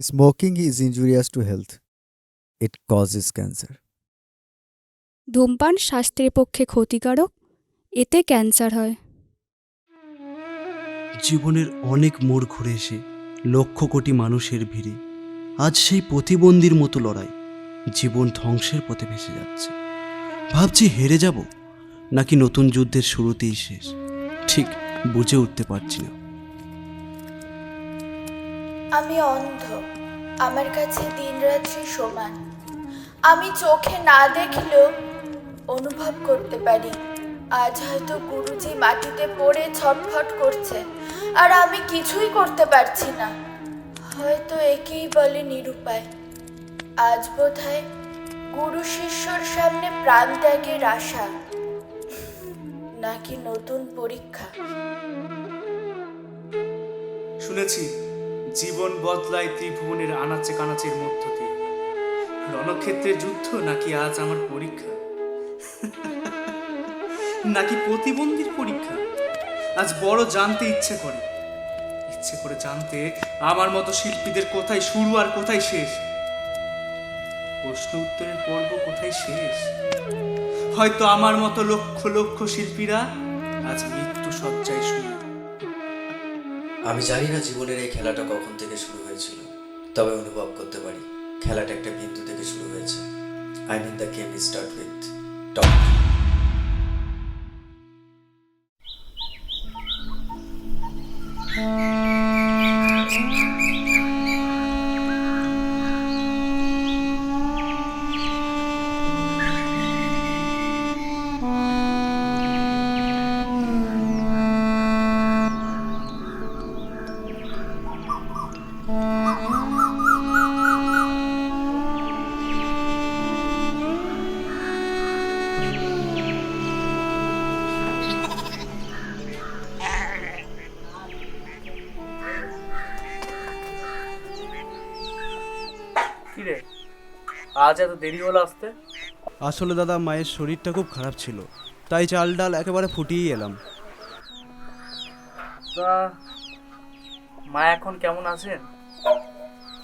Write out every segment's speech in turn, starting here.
Smoking is injurious to health. It causes cancer. ধূমপান স্বাস্থ্যের পক্ষে ক্ষতিকারক, এতে ক্যান্সার হয়। জীবনের অনেক মোড় ঘুরে এসে লক্ষ কোটি মানুষের ভিড়ে আজ সেই প্রতিবন্ধীর মতো লড়াই জীবন ধ্বংসের পথে ভেসে যাচ্ছে। ভাবছি হেরে যাব নাকি নতুন যুদ্ধের শুরুতেই শেষ, ঠিক বুঝে উঠতে পারছি না। আমি অন্ধ, আমার কাছে দিনরাত্রি সমান। আমি চোখে না দেখলেও অনুভব করতে পারি আজ হয়তো গুরুজি মাটিতে পড়ে ছটফট করছে, আর আমি কিছুই করতে পারছি না। হয়তো একেই বলে নিরুপায়। আজ বোধহয় গুরু শিষ্যর সামনে প্রাণ ত্যাগের আশা, নাকি নতুন পরীক্ষা। শুনেছি জীবন বদলায় ত্রিভুবনের আনাচে কানাচের মধ্য দিয়ে। রণক্ষেত্রের যুদ্ধ নাকি আজ আমার পরীক্ষা, নাকি প্রতিবন্ধীর পরীক্ষা। আজ বড় জানতে ইচ্ছে করে জানতে আমার মতো শিল্পীদের কোথায় শুরু আর কোথায় শেষ, প্রশ্ন উত্তরের পর্ব কোথায় শেষ। হয়তো আমার মতো লক্ষ লক্ষ শিল্পীরা আজ মৃত্যু শয্যায় শুয়ে। আমি জানি না জীবনের এই খেলাটা কখন থেকে শুরু হয়েছিল, তবে অনুভব করতে পারি খেলাটা একটা বিন্দু থেকে শুরু হয়েছে। I mean the game start with top. কিরে, আজ এত দেরি হলো আসতে? আসলে দাদা, মায়ের শরীরটা খুব খারাপ ছিল, তাই চাল ডাল একেবারে ফুটিয়েই এলাম। তা মা এখন কেমন আছেন?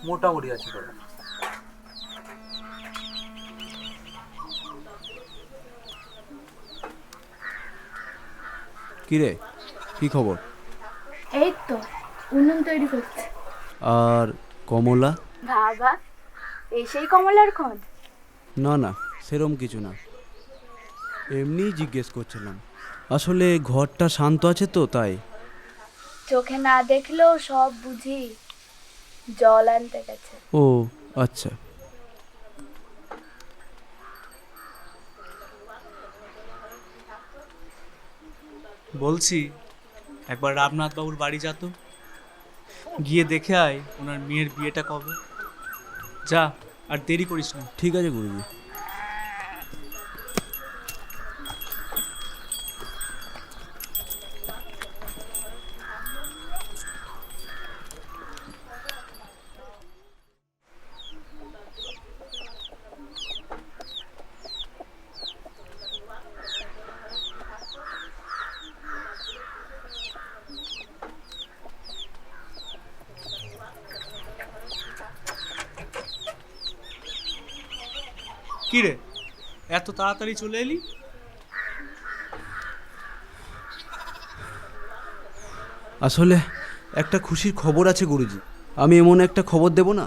মোটামুটি আছে দাদা। কিরে, কি খবর? এই তো উনুন তৈরি করছে। আর কমলা? বাবা, সেই কমলার খোঁজ? না না, সেরম কিছু না, এমনিই জিজ্ঞেস করছিলাম। আসলে ঘরটা শান্ত আছে তো, তাই। চোখে না দেখলেও সব বুঝি। জল আনতে গেছে। ও আচ্ছা। বলছি একবার রামনাথ বাবুর বাড়ি যা তো, গিয়ে দেখে আয় ওনার মেয়ের বিয়েটা কবে। যা, আর দেরি করিস না। ঠিক আছে গুরুজি। কিরে, এত তাড়াতাড়ি চলে এলি? আসলে একটা খুশির খবর আছে গুরুজি। আমি এমন একটা খবর দেব না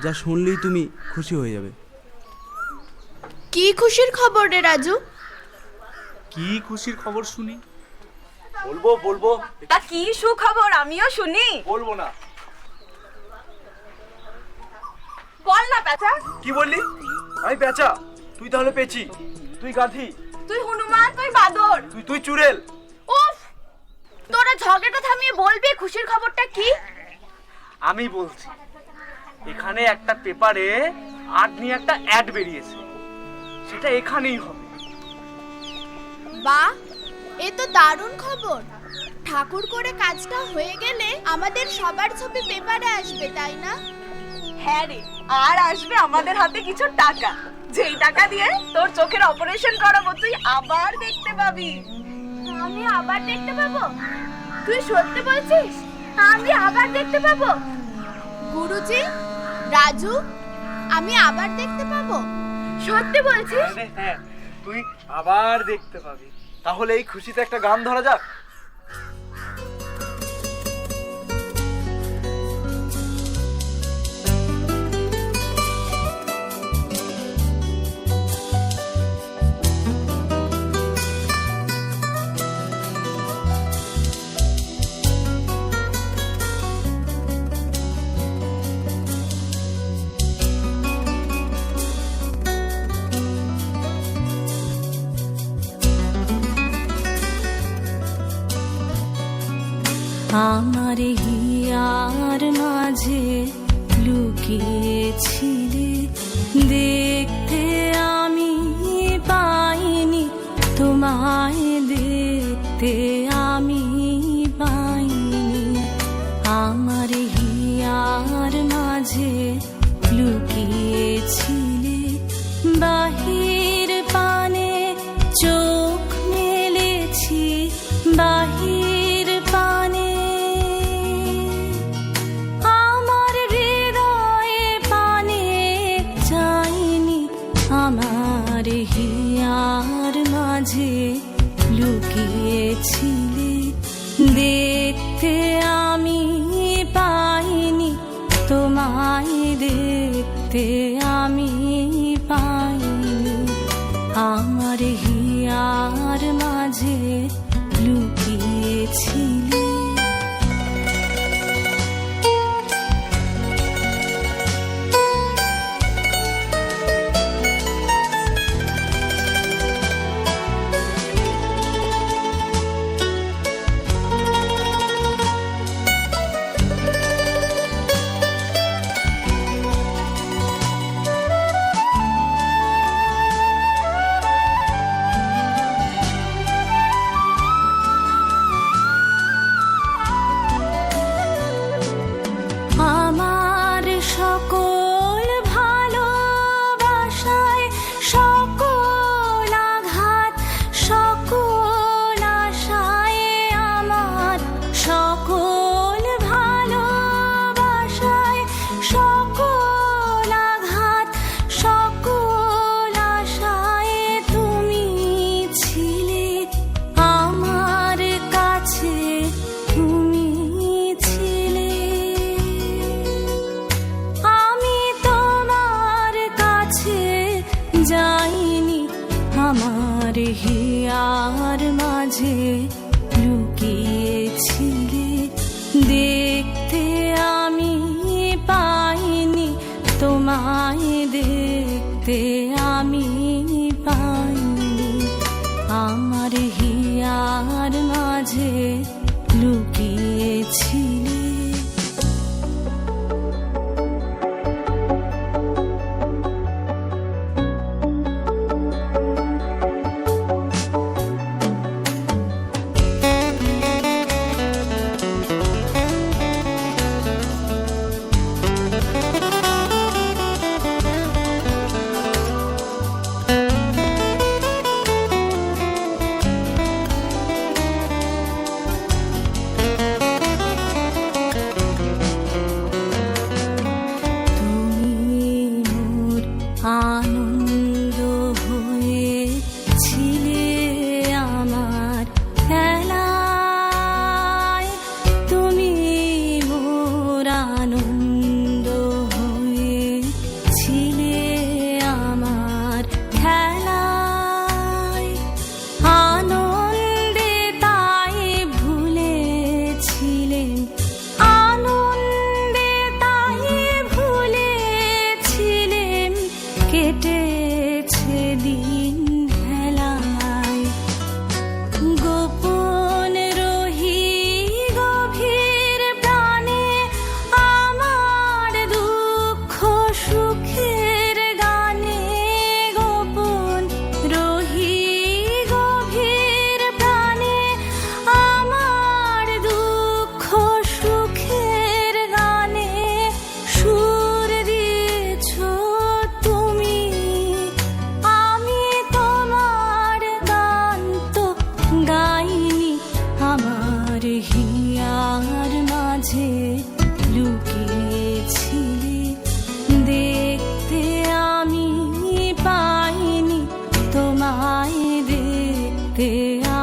যা শুনলেই তুমি খুশি হয়ে যাবে। কি খুশির খবর রে রাজু? কি খুশির খবর শুনি? বলবো। তা কি সুখবর, আমিও শুনি। বলবো না। বল না পেঁচা। কি বললি? আমি পেঁচা, তুই তাহলে পেঁচি, তুই গাধি, তুই হনুমান, তুই বাদর। তুই চুড়েল। উফ, তোরা ঝগড়াটা থামিয়ে বলবি খুশির খবরটা কি? আমি বলছি, এখানে একটা পেপারে আর্ট নিয়ে একটা অ্যাড বেরিয়েছে, সেটা এখানেই হবে। বাহ, এ তো দারুণ খবর। ঠাকুর করে কাজটা হয়ে গেলে আমাদের সবার ছবি পেপারে আসবে, তাই না? হ্যাঁ রে, আর আসবে আমাদের হাতে কিছু টাকা, যেই টাকা দিয়ে তোর চোখের অপারেশন করাবো, তুই আবার দেখতে পাবি। আমি আবার দেখতে পাবো? তুই সত্যি বলছিস? আমি আবার দেখতে পাবো? গুরুজি, রাজু, আমি আবার দেখতে পাবো? সত্যি বলছিস? হ্যাঁ, তুই আবার দেখতে পাবি। তাহলে এই খুশিতে একটা গান ধরা যাক। আমার হিয়ার মাঝে লুকিয়েছিলে, দেখতে আমি পাইনি তোমায়, দেখতে আমি পাইনি। আমার হিয়ার মাঝে লুকিয়েছিলে, বাহির পানে চোখ মেলেছি, বাহির পানে আমার হৃদয়ে পানে চাইনি। আমার হিয়ার মাঝে লুকিয়েছিলে, দেখতে আমি পাইনি তোমায়, দেখতে আমি পাইনি। আমার হিয়ার মাঝে লুকিয়েছিলে। আমার সকল ভালোবাসায়, সকল আঘাত, সকল আশায়, আমার সকল ভালোবাসায়, সকল আঘাত, সকল আশায় তুমি ছিলে আমার কাছে, তুমি ছিলে। আমি তোমার কাছে যাইনি, আমার হিয়ার মাঝে লুকিয়েছিলে, দেখতে আমি পাইনি তোমায়, দেখতে আমি পাইনি। আমার হিয়ার মাঝে লুকিয়েছিলে।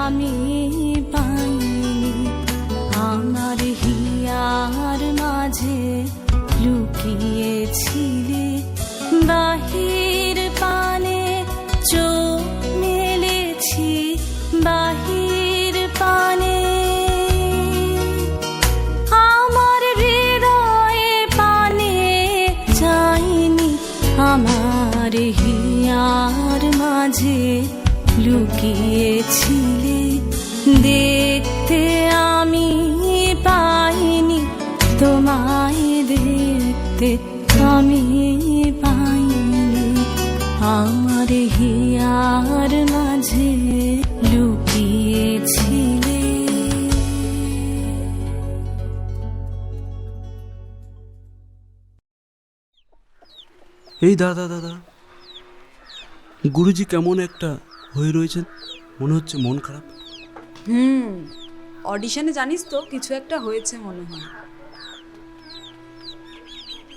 আমি পাইনি আমার হিয়ার মাঝে লুকিয়েছিলে বাহির পানে চোখ মেলেছি বাহির পানে আমার হৃদয়ে পানে যাইনি আমার হিয়ার মাঝে লুকিয়েছিলে দেখতে আমি পাইনি তোমায় দেখতে আমি পাইনি আমার হিয়ার মাঝে লুকিয়েছিলে। এই দাদা দাদা, গুরুজি কেমন একটা হয়ে রয়েছেন, মনে হচ্ছে মন খারাপ। অডিশনে জানিস তো কিছু একটা হয়েছে মনে হয়।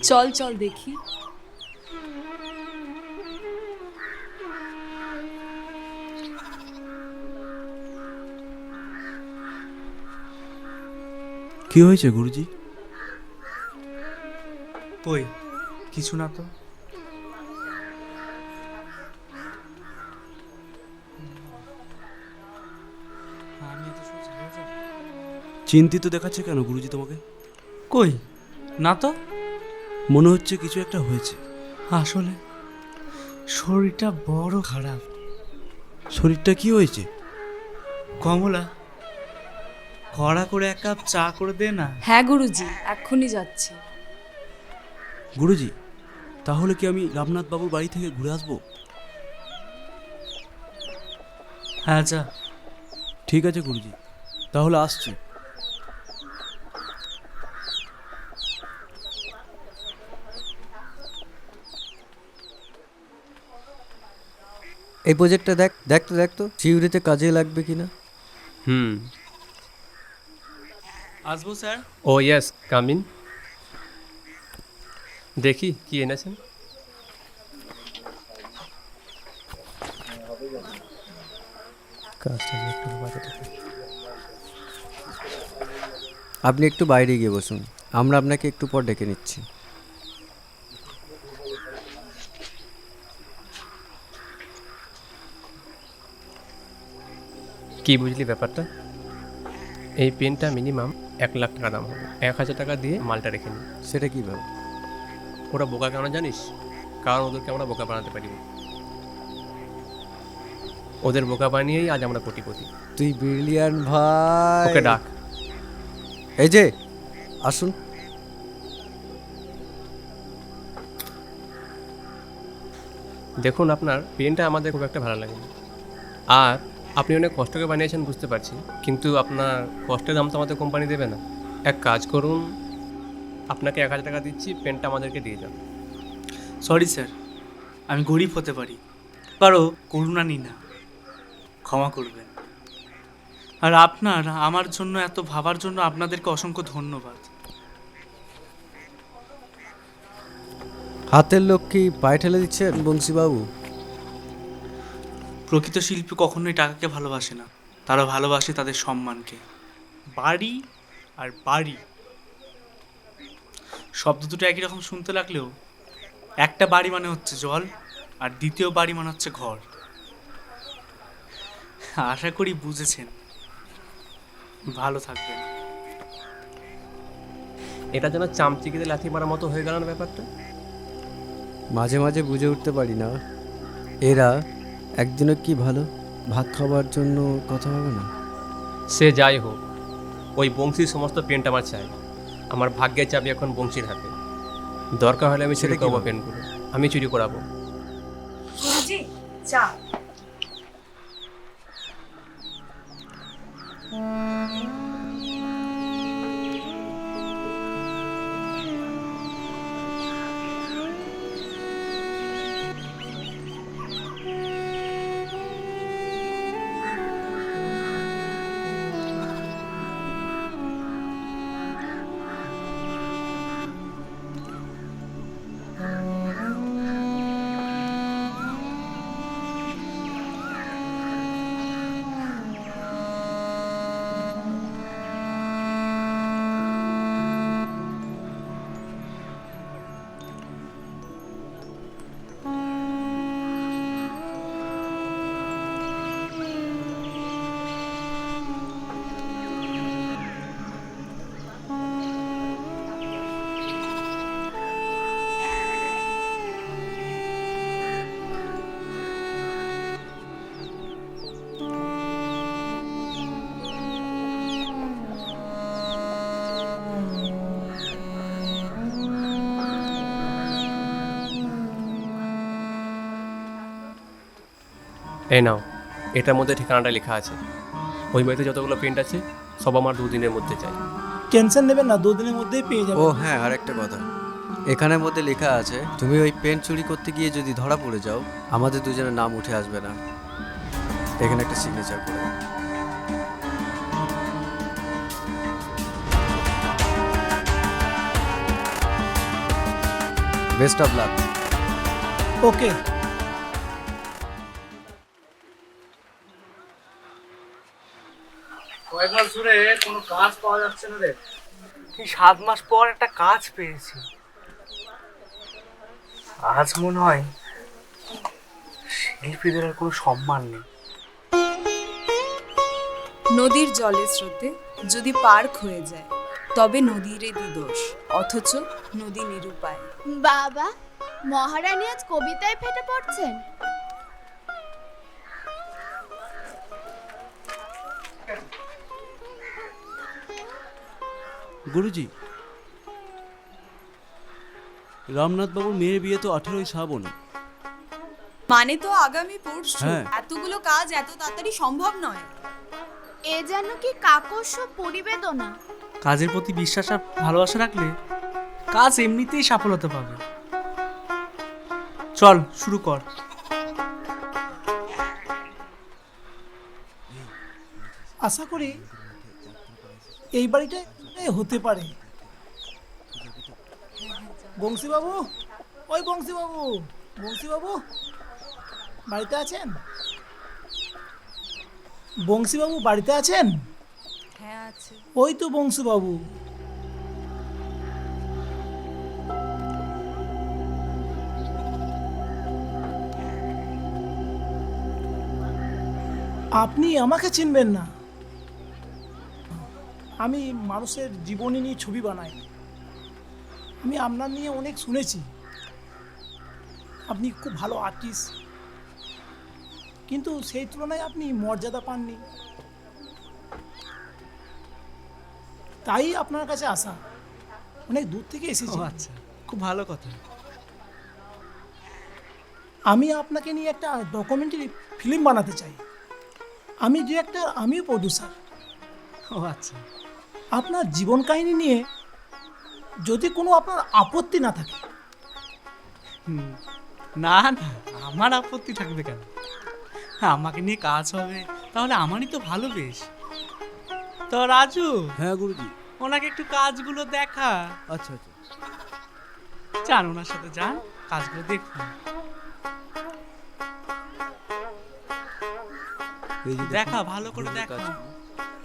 চল চল দেখি। কি হয়েছে গুরুজি? কই কিছু না তো। চিন্তিত দেখাচ্ছে কেন গুরুজি তোমাকে? কই না তো, মনে হচ্ছে কিছু একটা হয়েছে। আসলে শরীরটা বড় খারাপ। শরীরটা কি হয়েছে? কমলা, কড়া করে এক কাপ চা করে দে না। হ্যাঁ গুরুজি, এক্ষুনি যাচ্ছি। গুরুজি, তাহলে কি আমি রামনাথ বাবুর বাড়ি থেকে ঘুরে আসবো? হ্যাঁ যা। ঠিক আছে গুরুজি, তাহলে আসছি। এই প্রজেক্টটা দেখ তো সিউড়িতে কাজে লাগবে কিনা। আসবো sir. Oh yes, come in. দেখি কি এনেছেন। আপনি একটু বাইরে গিয়ে বসুন, আমরা আপনাকে একটু পর ডেকে নিচ্ছি। কি বুঝলি ব্যাপারটা? এই পেনটা মিনিমাম 1 লাখ টাকা দাম হবে। 1000 টাকা দিয়ে মালটা রেখে নিই। সেটা কীভাবে? ওরা বোকা কেন জানিস? কারণ ওদেরকে আমরা বোকা বানাতে পারি। ওদের বোকা বানিয়েই আজ আমরা কোটিপতি। তুই ব্রিলিয়ান্ট ভাই। ওকে ডাক। এই যে আসুন। দেখুন, আপনার পেনটা আমাদের খুব একটা ভালো লাগেনি। আর আপনি অনেক কষ্ট করে বানিয়েছেন বুঝতে পারছি, কিন্তু আপনার কষ্টের দাম তো আমাদের কোম্পানি দেবে না। এক কাজ করুন, আপনাকে 1000 টাকা দিচ্ছি, পেনটা আমাদেরকে দিয়ে যান। সরি স্যার, আমি গরিব হতে পারি, কারো করুণা নিই না, ক্ষমা করবেন। আর আপনার আমার জন্য এত ভাবার জন্য আপনাদেরকে অসংখ্য ধন্যবাদ। হাতের লোক কি পায়ে ঠেলে দিচ্ছেন বংশীবাবু? প্রকৃত শিল্পী কখনোই টাকাকে ভালোবাসে না, তারা ভালোবাসে তাদের সম্মানকে। বাড়ি আর বাড়ি শব্দ দুটো একই রকম শুনতে লাগলেও একটা বাড়ি মানে হচ্ছে জল, আর দ্বিতীয় বাড়ি মানে হচ্ছে ঘর। আশা করি বুঝেছেন। ভালো থাকবেন। এটা যেন চামচিকিতে লাথি মারার মতো হয়ে গেল না ব্যাপারটা। মাঝে মাঝে বুঝে উঠতে পারি না, এরা একদিনও কি ভালো ভাত খাবার জন্য কথা হবে না। সে যাই হোক, ওই বংশীর সমস্ত পেন্ট আমার চাই। আমার ভাগ্যের চাবি এখন বংশীর হাতে। দরকার হলে আমি চুরি করবো পেনগুলো, আমি চুরি করাবো। গুরুজি চা। এই নাও, এটার মধ্যে ঠিকানাটা লেখা আছে। ওই বাড়িতে যতগুলো পেন্ট আছে সব আমার 2 দিনের মধ্যে চাই। টেনশন নেবেন না, 2 দিনের মধ্যেই পেয়ে যাবেন। ও হ্যাঁ, আর একটা কথা, এখানের মধ্যে লেখা আছে তুমি ওই পেন চুরি করতে গিয়ে যদি ধরা পড়ে যাও, আমাদের দুজনের নাম উঠে আসবে না। এখানে একটা সিগনেচার করে দাও। Best of luck. ওকে। কয়েক মাস ধরে কোনো কাজ পাওয়া যাচ্ছে না রে। এই 7 মাস পর একটা কাজ পেয়েছি। আজ মনে হয় শিল্পীদের আর কোনো সম্মান নেই। নদীর জলের স্রোতে যদি পার্ক হয়ে যায় তবে নদীরই দোষ, অথচ নদী নিরুপায়। বাবা, মহারানী আজ কবিতায় ফেটে পড়ছেন। গুরুজি, রামনাথ বাবুর মেয়ের বিয়ে তো 18ই শ্রাবণ। মানে তো আগামী পরশু। হ্যাঁ। এতগুলো কাজ এত তাড়াতাড়ি সম্ভব নয়। এ যেন কি কাকস্য পরিবেদনা। কাজের প্রতি বিশ্বাস আর ভালোবাসা রাখলে কাজ এমনিতেই সফলতা পাবে। চল শুরু কর। আশা করি এই বাড়িটা হতে পারে। বংশীবাবু, ওই বংশীবাবু, বংশীবাবু বাড়িতে আছেন? বংশীবাবু বাড়িতে আছেন? হ্যাঁ আছে। ওই তো বংশীবাবু। আপনি আমাকে চিনবেন না? আমি মানুষের জীবনী নিয়ে ছবি বানাই। আমি আপনার নিয়ে অনেক শুনেছি, আপনি খুব ভালো আর্টিস্ট, কিন্তু সেই তুলনায় আপনি মর্যাদা পাননি। তাই আপনার কাছে আসা, অনেক দূর থেকে এসেছি। আচ্ছা, খুব ভালো কথা। আমি আপনাকে নিয়ে একটা ডকুমেন্টারি ফিল্ম বানাতে চাই। আমি ডিরেক্টর, আমিও প্রডিউসার। ও আচ্ছা। আপনার জীবন কাহিনী নিয়ে যদি কোনো আপনার আপত্তি না থাকে। না না, আমার আপত্তি থাকবে কেন? আমাকে নিয়ে কাজ হবে তাহলে আমারই তো ভালো। বেশ তো রাজু, হ্যাঁ গুরুজি। ওনাকে একটু কাজগুলো দেখা। আচ্ছা আচ্ছা। যান, ওনার সাথে যান, কাজগুলো দেখুন। এই যে দেখা, ভালো করে দেখা।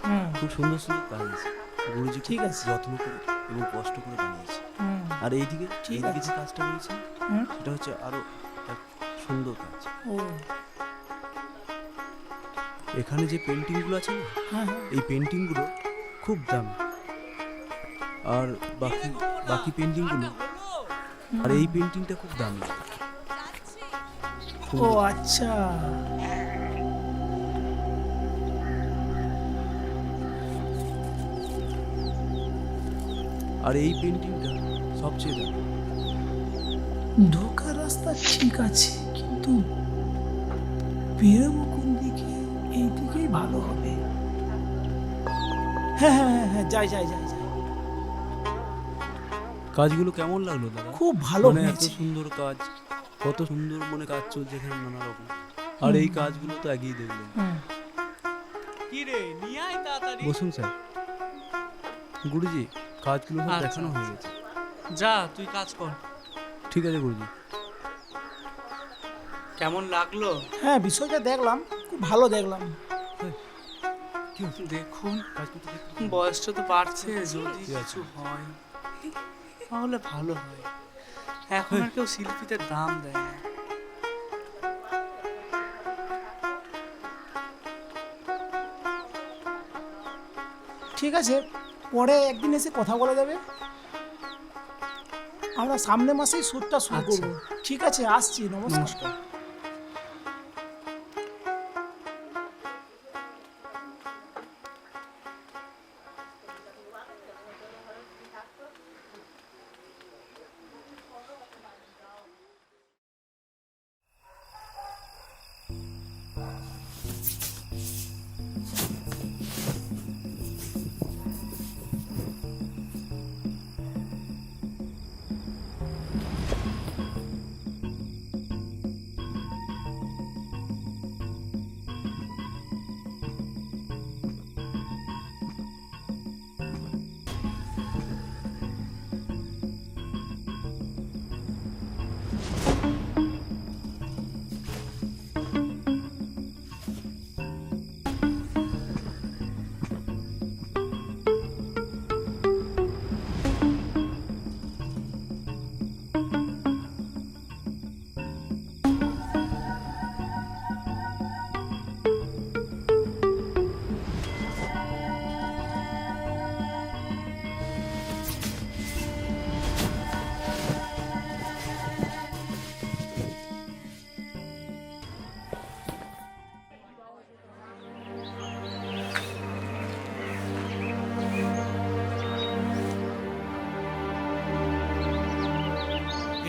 হুম, খুব সুন্দর সুন্দর কাজ আছে গুরুজি, ঠিক আছে। যত্ন করে এবং কষ্ট করে বানিয়েছে। হুম, আর এইদিকে ঠিক এইদিকে আছে। যে কাজটা রয়েছে হুম। সেটা হচ্ছে আরো এক সুন্দর কাজ। ও এখানে যে পেন্টিংগুলো আছে না, হ্যাঁ হ্যাঁ। এই পেন্টিংগুলো খুব দামি। আর বাকি বাকি পেন্টিংগুলো, আর এই পেন্টিংটা খুব দামি। ও আচ্ছা। আর এই পেন্টিংটা সবচেয়ে দামি। ঢোকার রাস্তা ঠিক আছে, কিন্তু বেরোবো কোন দিকে? এই দিকেই ভালো হবে। হ্যাঁ হ্যাঁ হ্যাঁ হ্যাঁ, যাই যাই যাই যাই। কাজগুলো কেমন লাগলো দাদা? খুব ভালো মানে এত হয়েছে। সুন্দর কাজ, কত সুন্দর মনে কাজ চলছে এখানে নানা রকম। আর এই কাজগুলো তো আগেই দেখলেন। হুম। কি রে, নিয়ে আয় তাড়াতাড়ি। বসুন স্যার। গুরুজি, কাজগুলো সব আচ্ছা, দেখানো হয়ে গেছে। যা তুই কাজ কর। ঠিক আছে গুরুজি। কেমন লাগলো হ্যাঁ, বিষয়টা দেখলাম, খুব ভালো দেখলাম। দেখুন? কাজ করতে দেখতে বয়সটা তো বাড়ছে, যদি কিছু হয় তাহলে ভালো হয়। এখন আর কেউ শিল্পীদের দাম দেয় না। ঠিক আছে, পরে একদিন এসে কথা বলা যাবে। আমরা সামনের মাসেই শ্যুটটা শুরু আচ্ছা। করবো। ঠিক আছে, আসছি। নমস্কার। নমস্কার।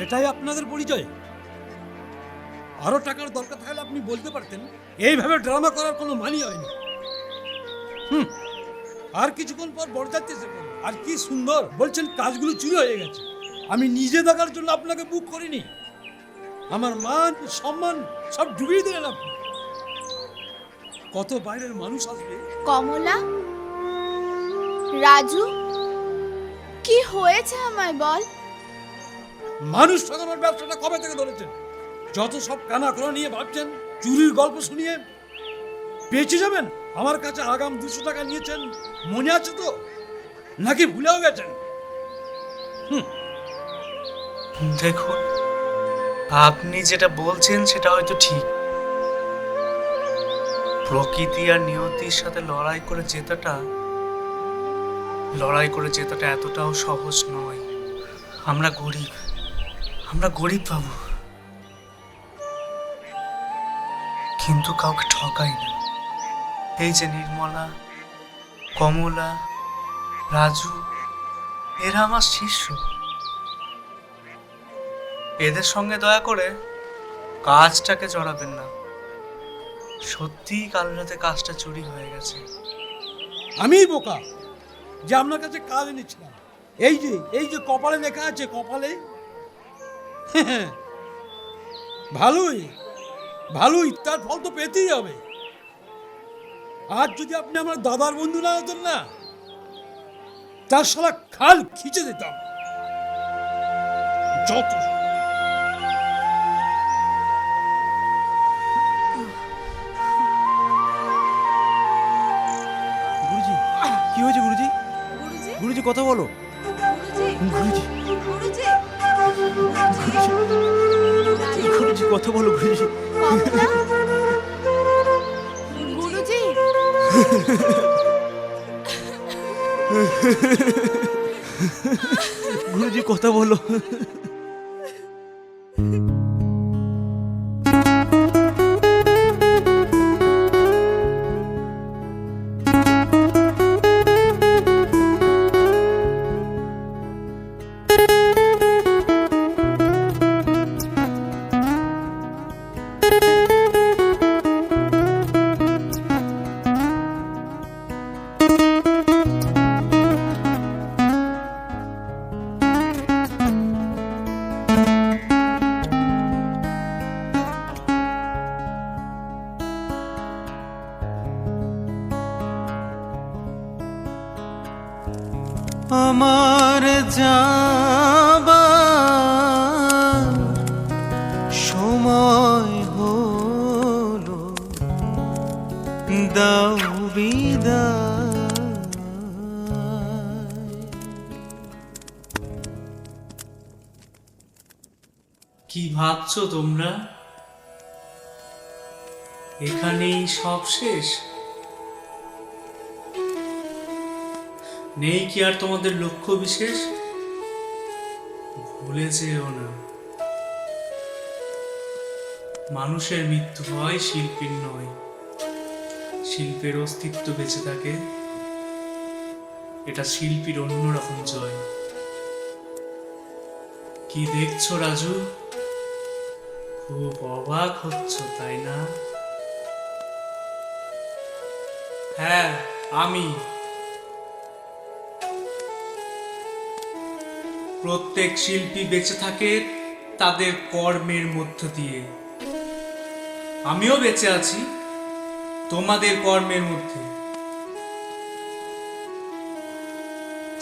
এটাই আপনাদের পরিচয়? আরো টাকার দরকার থাকলে আপনি বলতে পারতেন। এইভাবে ড্রামা করার কোনো মানি হয়নি। আর কিছুক্ষণ পর বরযাত্রী এসে পড়ল। আর কি সুন্দর বলছেন কাজগুলো চুরি হয়ে গেছে। আমি নিজে দেখার জন্য আপনাকে বুক করিনি। আমার মান সম্মান সব ডুবিয়ে দিলেন আপনি। কত বাইরের মানুষ আসবে। কমলা, রাজু, কি হয়েছে আমায় বল। মানুষ ঠকানোর ব্যবসাটা কবে থেকে ধরেছেন? যত সব কানা খোলা নিয়ে ভাবছেন চুরির গল্প শুনিয়ে বেঁচে যাবেন। আমার কাছে আগাম 200 টাকা নিয়েছেন, মনে আছে তো? নাকি ভুলেও গেছেন? দেখুন, আপনি যেটা বলছেন সেটা হয়তো ঠিক। প্রকৃতি আর নিয়তির সাথে লড়াই করে জেতাটা এতটাও সহজ নয়। আমরা গরিব বাবু, কিন্তু কাউকে ঠকাই না। এই যে নির্মলা, কমলা, রাজু, এরা আমার শিষ্য। এদের সঙ্গে দয়া করে কাজটাকে জড়াবেন না। সত্যিই কাল রাতে কাজটা চুরি হয়ে গেছে। আমি বোকা যে আপনার কাছে কাজ এনেছিলাম। এই যে কপালে লেখা আছে, কপালে। ভালোই তার ফল তো পেতেই হবে। আর যদি আপনি আমার দাদার বন্ধু না হতেন না, তার সারা খাল খিচে দিতাম। যত গুরুজি, কি হয়েছে গুরুজি? গুরুজি কথা বলো। গুরুজি, গুরুজি কথা বলো। গুরুজি, গুরুজি, গুরুজি কথা বলো। আমার যাবার সময় হলো, দাও বিদায়। কি ভাবছো তোমরা? এখানেই সব শেষ? নেই কি আর তোমাদের লক্ষ্য বিশেষ? ভুলে যেও না, মানুষের মৃত্যু হয়, শিল্পীর নয়। শিল্পের অস্তিত্ব বেঁচে থাকে, এটা শিল্পীর অন্যরকম জয়। কি দেখছো রাজু? খুব অবাক হচ্ছ তাই না? হ্যাঁ, আমি। প্রত্যেক শিল্পী বেঁচে থাকে তাদের কর্মের মধ্য দিয়ে। আমিও বেঁচে আছি তোমাদের কর্মের মধ্যে।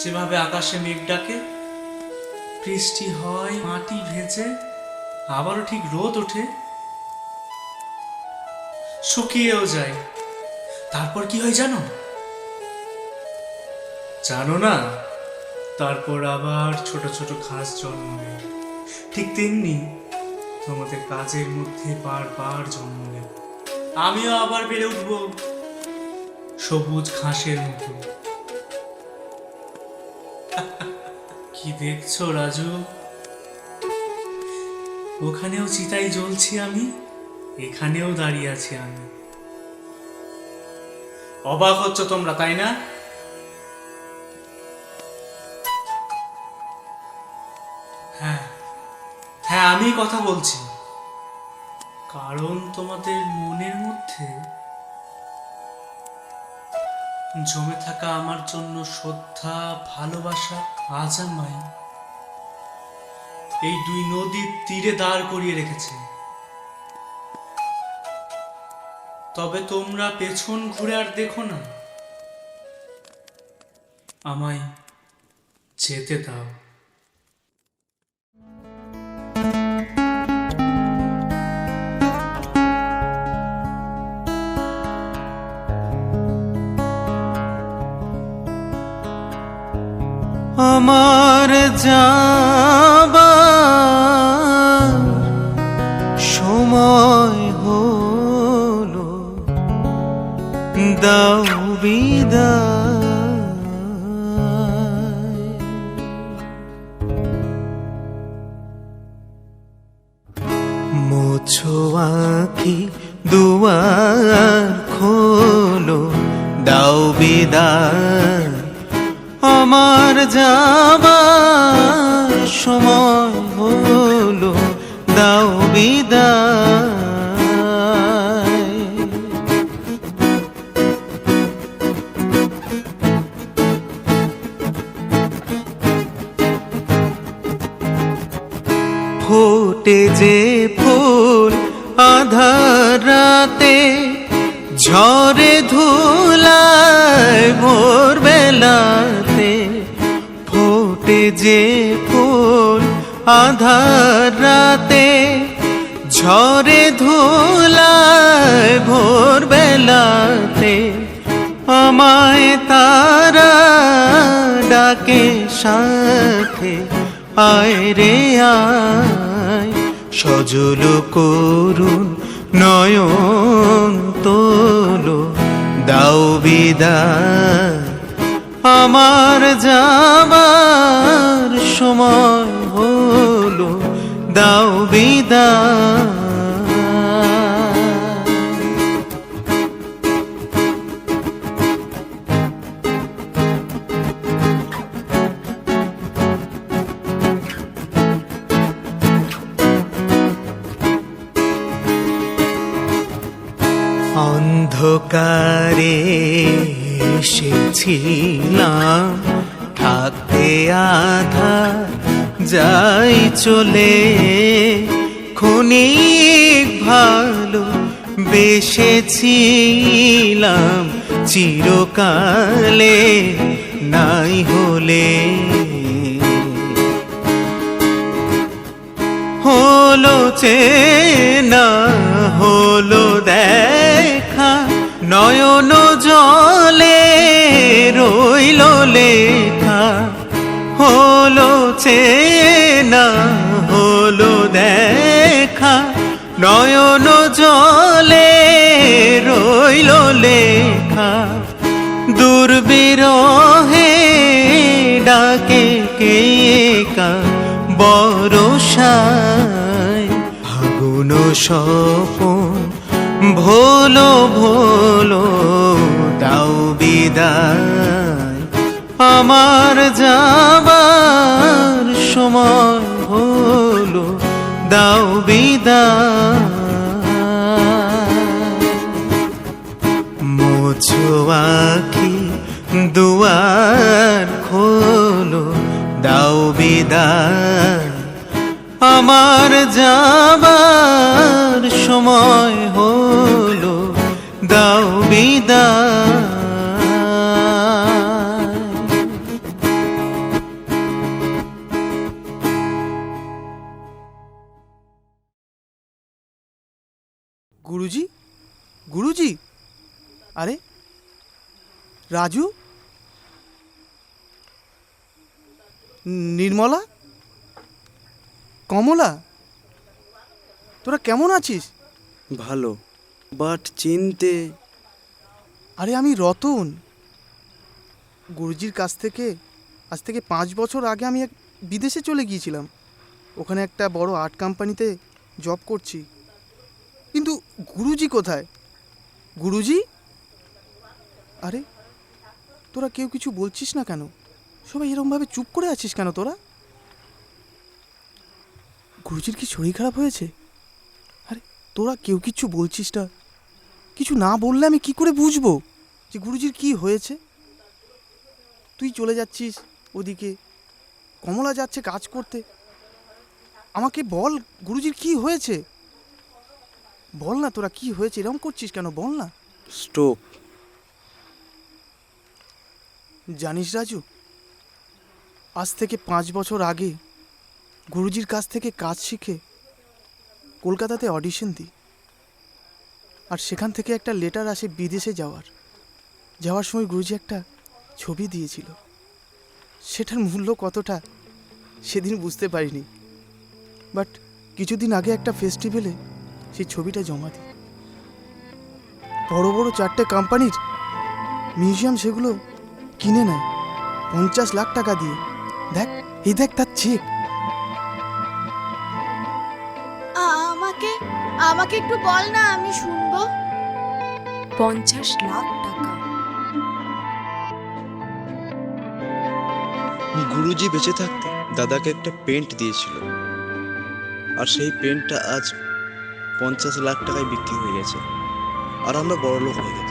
যেভাবে আকাশে মেঘ ডাকে, বৃষ্টি হয়, মাটি ভেজে, আবারও ঠিক রোদ ওঠে, শুকিয়েও যায়। তারপর কি হয় জানো? জানো না? তারপর আবার ছোট ছোট ঘাস জন্ম নেয়। ঠিক তেমনি তোমাদের কাজের মধ্যে বারবার জন্ম নেয়। আমিও আবার বেড়ে উঠব সবুজ ঘাসের মতো। কি দেখছো রাজু? ওখানেও চিতাই জ্বলছি আমি, এখানেও দাঁড়িয়ে আছি আমি। অবাক হচ্ছ তোমরা তাই না? হ্যাঁ, হ্যাঁ, আমি কথা বলছি, কারণ তোমাদের মনের মধ্যে জমে থাকা আমার জন্য শ্রদ্ধা, ভালোবাসা আজ আমায় এই দুই নদীর তীরে দাঁড় করিয়ে রেখেছে। তবে তোমরা পেছন ঘুরে আর দেখো না, আমায় যেতে দাও। আমার যাবার সময় হলো, দাও বিদায়। মোছো আঁখি, দুয়ার খোলো, দাও বিদায়। আমার যাবার সময় হলো, দাও বিদায়। ফোটে যে ফুল আধার রাতে, ঝরে ধুলায় ভোর বেলাতে। ফোটে যে ফুল আধার রাতে, ঝরে ধুলায় ভোর বেলাতে। আমায় তারা ডাকে সাথে, আয় রে আয়। সজল করুণ নয়ন তোলো, দাও বিদায়। আমার যাবার সময় হলো, দাও বিদায়। অন্ধকারে এসেছিলাম, থাকতে আধার যাই চলে। ক্ষণিক ভালো বেসেছিলাম, চিরকালে নাই হলে। হলো চেনা, হলো দেখা, নয়ন জলে রইল লেখা। হলো চেনা, হলো দেখা, নয়ন জলে রইল লেখা। দুর্বিরহে ডাকে কে কা বরষায়। ফাগুন স্বপন ভোলো ভোলো, দাও বিদায়। আমার যাবার সময় হলো, দাও বিদায়। মোছো আঁখি, দুয়ার খোলো, দাও বিদায়। আমার যাবার সময় হলো, দাও বিদায়। গুরুজি, গুরুজি, আরে রাজু, নির্মলা, কমলা, তোরা কেমন আছিস? ভালো, বাট চিনতে। আরে আমি রতন। গুরুজির কাছ থেকে আজ থেকে 5 বছর আগে আমি এক বিদেশে চলে গিয়েছিলাম। ওখানে একটা বড় আর্ট কোম্পানিতে জব করছি। কিন্তু গুরুজি কোথায়? গুরুজি? আরে তোরা কেউ কিছু বলছিস না কেন? সবাই এরকমভাবে চুপ করে আছিস কেন তোরা? গুরুজির কি শরীর খারাপ হয়েছে? আরে তোরা কেউ কিচ্ছু বলছিস না, কিছু না বললে আমি কি করে বুঝবো যে গুরুজির কি হয়েছে? তুই চলে যাচ্ছিস ওদিকে, কমলা যাচ্ছে কাজ করতে, আমাকে বল গুরুজির কি হয়েছে? বল না তোরা, কি হয়েছে? এরকম করছিস কেন, বল না। স্ট্রোক। জানিস রাজু, আজ থেকে 5 বছর আগে গুরুজির কাছ থেকে কাজ শিখে কলকাতাতে অডিশন দিই, আর সেখান থেকে একটা লেটার আসে বিদেশে যাওয়ার সময় গুরুজি একটা ছবি দিয়েছিল। সেটার মূল্য কতটা সেদিন বুঝতে পারিনি, বাট কিছুদিন আগে একটা ফেস্টিভ্যালে সেই ছবিটা জমা দিই। বড় বড় 4টে কোম্পানির মিউজিয়াম সেগুলো কিনে নেয় 50 লাখ টাকা দিয়ে। দেখ, এই দেখ তার চেক। আমাকে একটু বল না, আমি শুনবো। 50 লাখ টাকা। গুরুজি বেঁচে থাকতে দাদাকে একটা পেন্ট দিয়েছিল, আর সেই পেন্টটা আজ 50 লাখ টাকায় বিক্রি হয়ে গেছে, আর আমরা বড়লোক হয়ে গেছি।